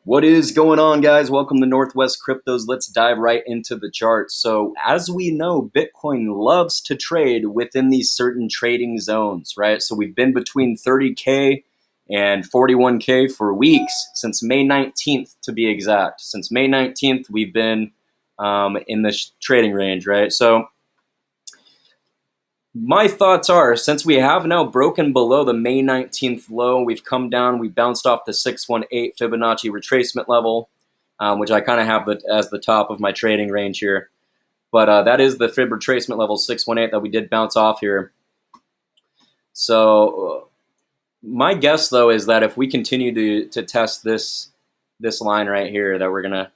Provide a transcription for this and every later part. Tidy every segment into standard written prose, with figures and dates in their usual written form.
What is going on, guys? Welcome to Northwest Cryptos. Let's dive right into the chart. So, as we know, Bitcoin loves to trade within these certain trading zones, right? So, we've been between 30K and 41K for weeks, since May 19th to be exact. Since May 19th, we've been in this trading range, right? So, my thoughts are, since we have now broken below the May 19th low, we've come down, we bounced off the 618 Fibonacci retracement level, which I kind of have as the top of my trading range here. But that is the Fib retracement level 618 that we did bounce off here. So my guess, though, is that if we continue to test this line right here, that we're going to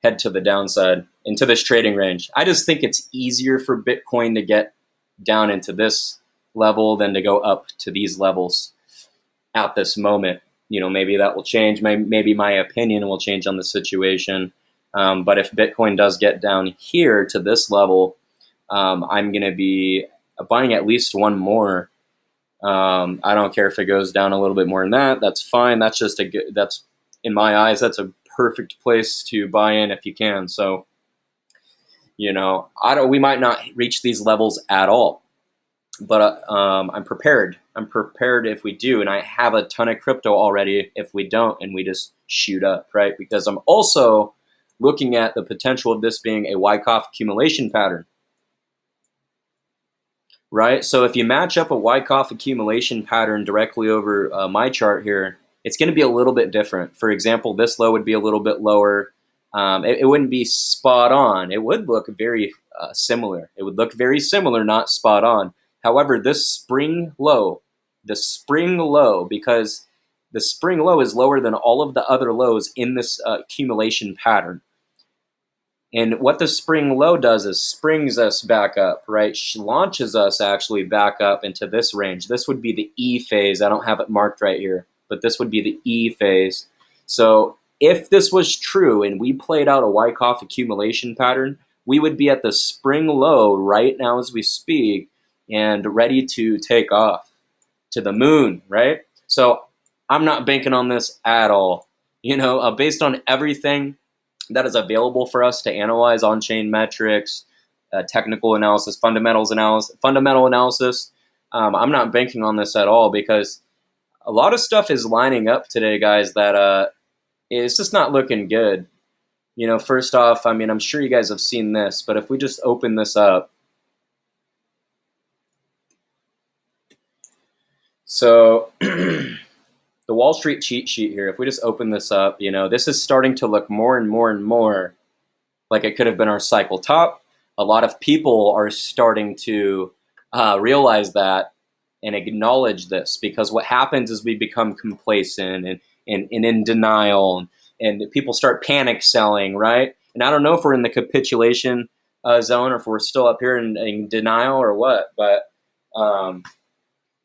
head to the downside into this trading range. I just think it's easier for Bitcoin to get down into this level than to go up to these levels at this moment. You know, maybe that will change. Maybe my opinion will change on the situation. But if Bitcoin does get down here to this level, I'm going to be buying at least one more. I don't care if it goes down a little bit more than that. That's fine. That's just that's in my eyes, that's a perfect place to buy in if you can. So, you know, we might not reach these levels at all, but I'm prepared. I'm prepared if we do, and I have a ton of crypto already if we don't, and we just shoot up, right? Because I'm also looking at the potential of this being a Wyckoff accumulation pattern, right? So if you match up a Wyckoff accumulation pattern directly over my chart here, it's going to be a little bit different. For example, this low would be a little bit lower. It wouldn't be spot on. It would look very similar. It would look very similar, not spot on. However, this spring low, because the spring low is lower than all of the other lows in this accumulation pattern. And what the spring low does is springs us back up, right? Launches us actually back up into this range. This would be the E phase. I don't have it marked right here, but this would be the E phase. So if this was true and we played out a Wyckoff accumulation pattern, we would be at the spring low right now as we speak and ready to take off to the moon, right? So I'm not banking on this at all. You know, based on everything that is available for us to analyze on-chain metrics, technical analysis, fundamental analysis, I'm not banking on this at all because a lot of stuff is lining up today, guys, that it's just not looking good. You know, first off, I mean, I'm sure you guys have seen this, but if we just open this up. So the Wall Street cheat sheet here, if we just open this up, you know, this is starting to look more and more and more like it could have been our cycle top. A lot of people are starting to realize that and acknowledge this, because what happens is we become complacent and in denial, and people start panic selling, right? And I don't know if we're in the capitulation zone or if we're still up here in denial or what, but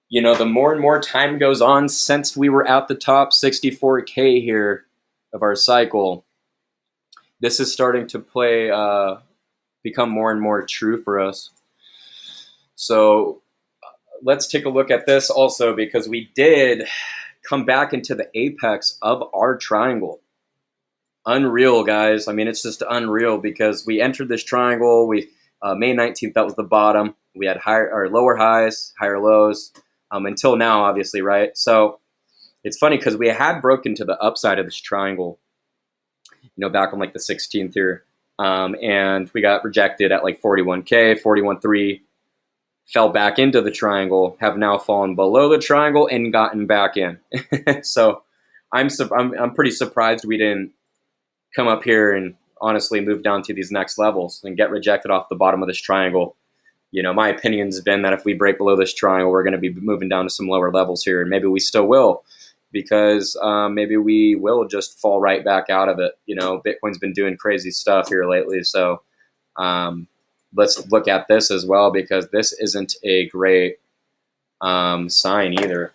you know, the more and more time goes on since we were at the top 64K here of our cycle, this is starting to become more and more true for us. So let's take a look at this also, because we did come back into the apex of our triangle. Unreal, guys. I mean, it's just unreal because we entered this triangle. May 19th, that was the bottom. We had higher or lower highs, higher lows, until now, obviously, right? So it's funny because we had broken to the upside of this triangle, you know, back on like the 16th here. And we got rejected at like 41K, 41.3, fell back into the triangle, have now fallen below the triangle and gotten back in. So I'm pretty surprised we didn't come up here and honestly move down to these next levels and get rejected off the bottom of this triangle. You know, my opinion's been that if we break below this triangle, we're going to be moving down to some lower levels here, and maybe we still will, because maybe we will just fall right back out of it. You know, Bitcoin's been doing crazy stuff here lately, so let's look at this as well, because this isn't a great sign either.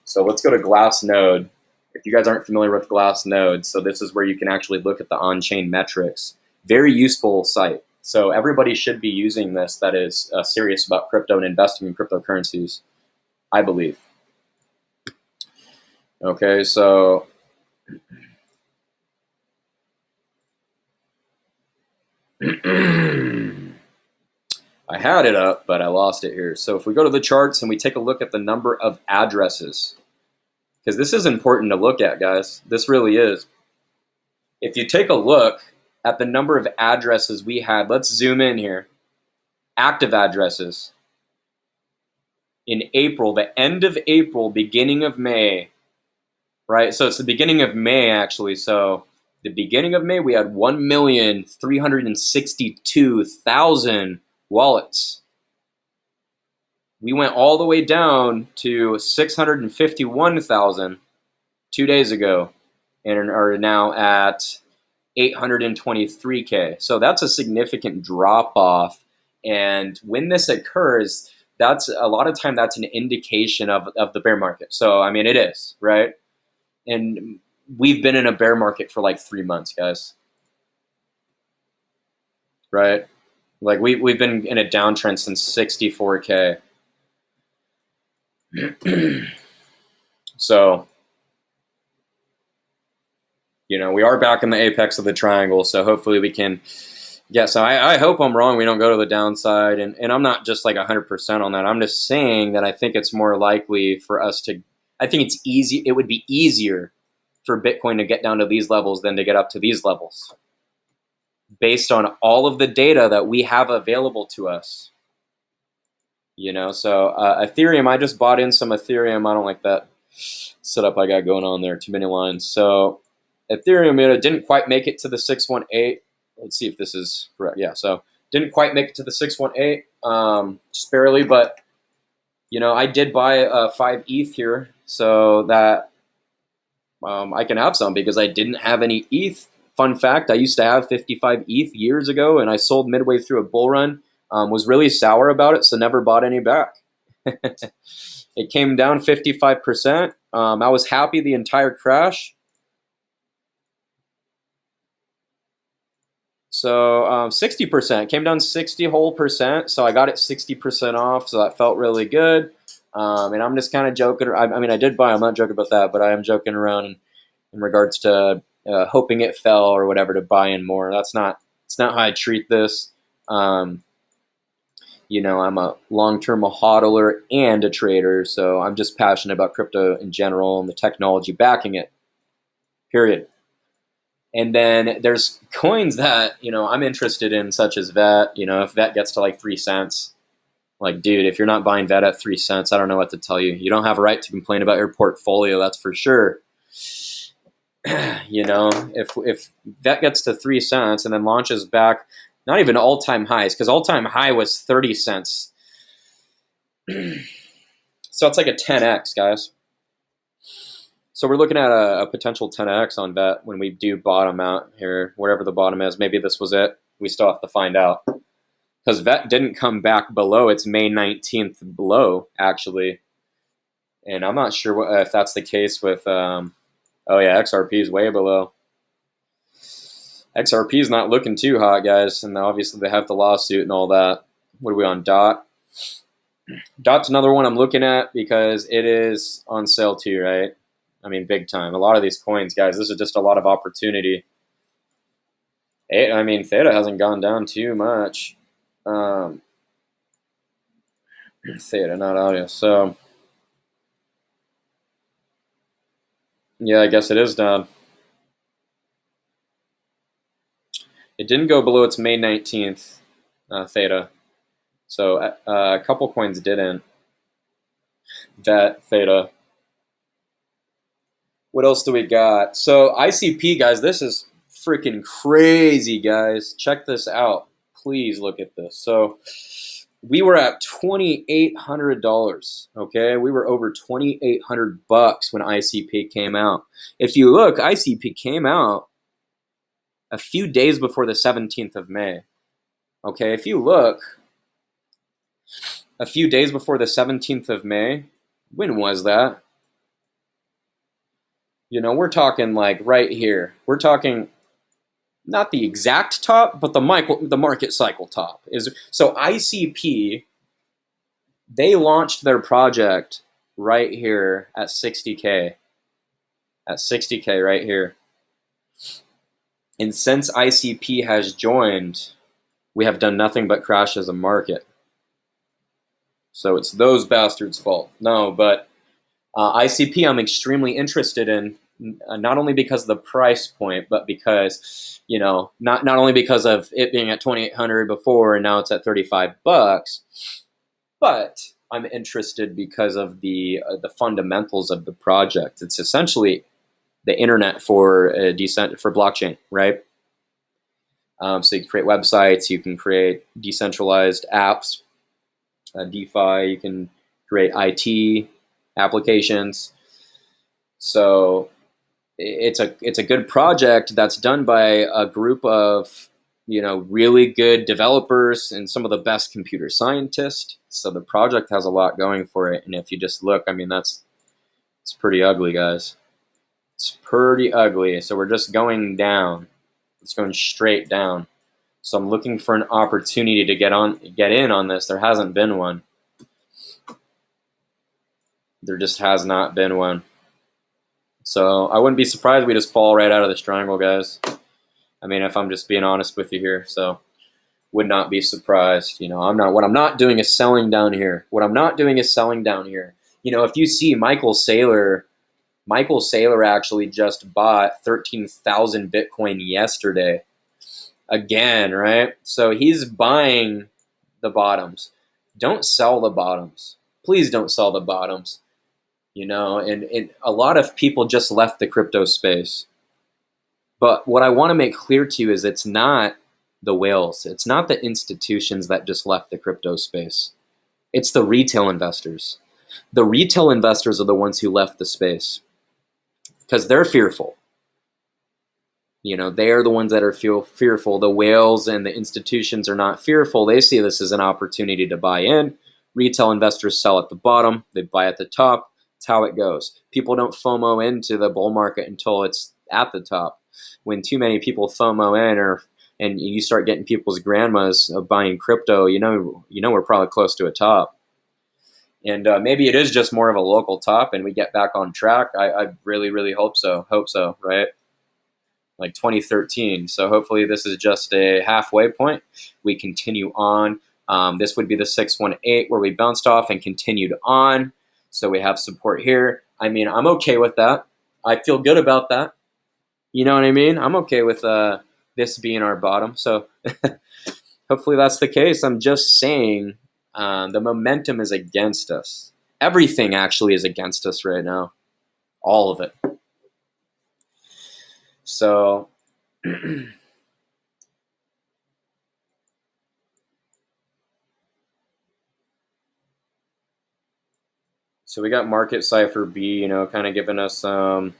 So let's go to Glassnode. If you guys aren't familiar with Glassnode, so this is where you can actually look at the on-chain metrics. Very useful site. So everybody should be using this that is serious about crypto and investing in cryptocurrencies, I believe. Okay, so I had it up, but I lost it here. So if we go to the charts and we take a look at the number of addresses, because this is important to look at, guys. This really is. If you take a look at the number of addresses we had, let's zoom in here. Active addresses. In April, the end of April, beginning of May, right? So it's the beginning of May, actually. So the beginning of May, we had 1,362,000 wallets. We went all the way down to 651,000 2 days ago and are now at 823K. So that's a significant drop off. And when this occurs, that's a lot of time that's an indication of the bear market. So, I mean, it is, right? And we've been in a bear market for like 3 months, guys. Right? Like we've been in a downtrend since 64K. So, you know, we are back in the apex of the triangle, so hopefully we can get some. I hope I'm wrong. We don't go to the downside, and I'm not just like 100% on that. I'm just saying that I think it's more likely for us to. I think it's easy. It would be easier for Bitcoin to get down to these levels than to get up to these levels, based on all of the data that we have available to us. You know, so Ethereum. I just bought in some Ethereum. I don't like that setup I got going on there. Too many lines. So Ethereum, it didn't quite make it to the 618. Let's see if this is correct. Yeah, so didn't quite make it to the 618, just barely. But you know, I did buy 5 ETH here, so that I can have some because I didn't have any ETH. Fun fact: I used to have 55 ETH years ago, and I sold midway through a bull run. Was really sour about it, so never bought any back. It came down 55%. I was happy the entire crash. So 60% came down 60 whole percent. So I got it 60% off. So that felt really good. And I'm just kind of joking. I mean, I did buy. I'm not joking about that, but I am joking around in regards to hoping it fell or whatever to buy in more. It's not how I treat this. You know, I'm a long-term hodler and a trader, so I'm just passionate about crypto in general and the technology backing it. Period. And then there's coins that, you know, I'm interested in, such as VET. You know, if VET gets to like 3 cents, like, dude, if you're not buying VET at 3 cents, I don't know what to tell you. You don't have a right to complain about your portfolio, that's for sure. You know, if VET gets to 3 cents and then launches back, not even all-time highs, because all-time high was 30 cents. So it's like a 10x, guys. So we're looking at a potential 10x on VET when we do bottom out here, wherever the bottom is. Maybe this was it. We still have to find out. Because VET didn't come back below its May 19th low, actually. And I'm not sure if that's the case with, oh yeah, XRP is way below. XRP is not looking too hot, guys. And obviously they have the lawsuit and all that. What are we on, DOT? DOT's another one I'm looking at because it is on sale too, right? I mean, big time. A lot of these coins, guys, this is just a lot of opportunity. I mean, Theta hasn't gone down too much. Theta, not audio. So, yeah, I guess it is down. It didn't go below its May 19th, Theta. So a couple coins didn't. VET, Theta. What else do we got? So ICP, guys, this is freaking crazy, guys. Check this out. Please look at this. So we were at $2,800. Okay, we were over $2,800 when ICP came out. If you look, ICP came out a few days before the 17th of May. Okay, if you look, a few days before the 17th of May, when was that? You know, we're talking like right here. We're talking not the exact top, but the market cycle top. So ICP, they launched their project right here at 60K. At 60K right here. And since ICP has joined, We have done nothing but crash as a market. So it's those bastards' fault. No, but ICP I'm extremely interested in, not only because of the price point, but because, not only because of it being at 2,800 before and now it's at $35, but I'm interested because of the fundamentals of the project. It's essentially the internet for blockchain, right? So you can create websites, you can create decentralized apps, DeFi, you can create IT applications. So it's a good project that's done by a group of really good developers and some of the best computer scientists. So the project has a lot going for it. And if you just look, I mean, it's pretty ugly, guys. It's pretty ugly. So we're just going down. It's going straight down. So I'm looking for an opportunity to get in on this. There hasn't been one. There just has not been one. So I wouldn't be surprised if we just fall right out of this triangle, guys. I mean, if I'm just being honest with you here, so would not be surprised. What I'm not doing is selling down here. What I'm not doing is selling down here. If you see Michael Saylor actually just bought 13,000 Bitcoin yesterday. Again, right? So he's buying the bottoms. Don't sell the bottoms. Please don't sell the bottoms. And a lot of people just left the crypto space. But what I want to make clear to you is it's not the whales. It's not the institutions that just left the crypto space. It's the retail investors. The retail investors are the ones who left the space because they're fearful. They are the ones that are fearful. The whales and the institutions are not fearful. They see this as an opportunity to buy in. Retail investors sell at the bottom. They buy at the top. That's how it goes. People don't FOMO into the bull market until it's at the top. When too many people FOMO in, and you start getting people's grandmas buying crypto, we're probably close to a top. And maybe it is just more of a local top, and we get back on track. I really, really hope so. Right? Like 2013. So hopefully this is just a halfway point. We continue on. This would be the 618 where we bounced off and continued on. So we have support here. I mean, I'm okay with that. I feel good about that. You know what I mean? I'm okay with this being our bottom. So hopefully that's the case. I'm just saying the momentum is against us. Everything actually is against us right now. All of it. So so we got market cipher B, kind of giving us some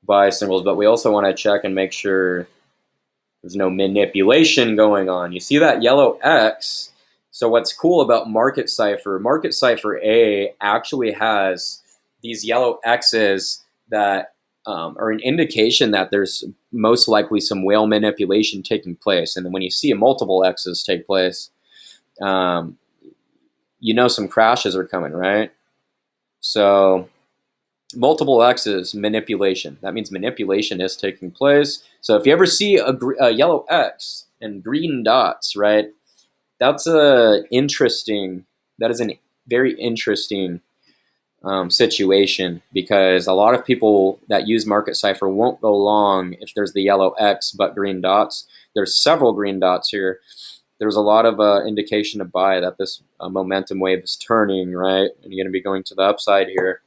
buy symbols, but we also want to check and make sure there's no manipulation going on. You see that yellow X? So what's cool about market cipher A actually has these yellow X's that are an indication that there's most likely some whale manipulation taking place. And then when you see multiple X's take place, some crashes are coming, right? So multiple X's, manipulation. That means manipulation is taking place. So if you ever see a yellow X and green dots, right, that is a very interesting situation, because a lot of people that use market cipher won't go long if there's the yellow X but green dots. There's several green dots here. There's a lot of indication to buy that this momentum wave is turning, right? And you're going to be going to the upside here.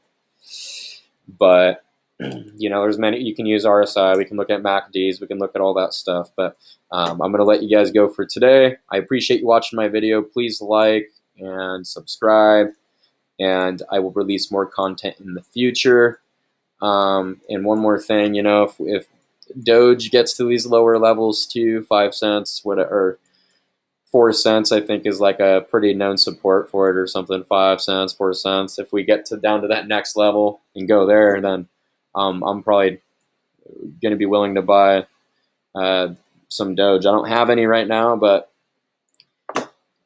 But, there's many. You can use RSI. We can look at MACDs. We can look at all that stuff. But I'm going to let you guys go for today. I appreciate you watching my video. Please like and subscribe. And I will release more content in the future. And one more thing, if Doge gets to these lower levels too, 5 cents, or 4 cents, I think is like a pretty known support for it or something. 5 cents, 4 cents. If we get down to that next level and go there, then I'm probably going to be willing to buy some Doge. I don't have any right now, but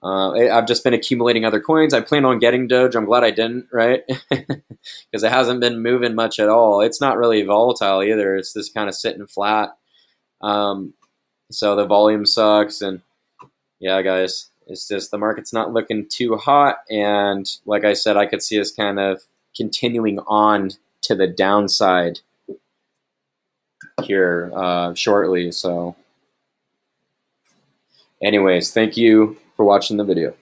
I've just been accumulating other coins. I plan on getting Doge. I'm glad I didn't, right? Because it hasn't been moving much at all. It's not really volatile either. It's just kind of sitting flat. So the volume sucks, and yeah, guys, it's just the market's not looking too hot, and like I said, I could see us kind of continuing on to the downside here shortly. So anyways, thank you for watching the video.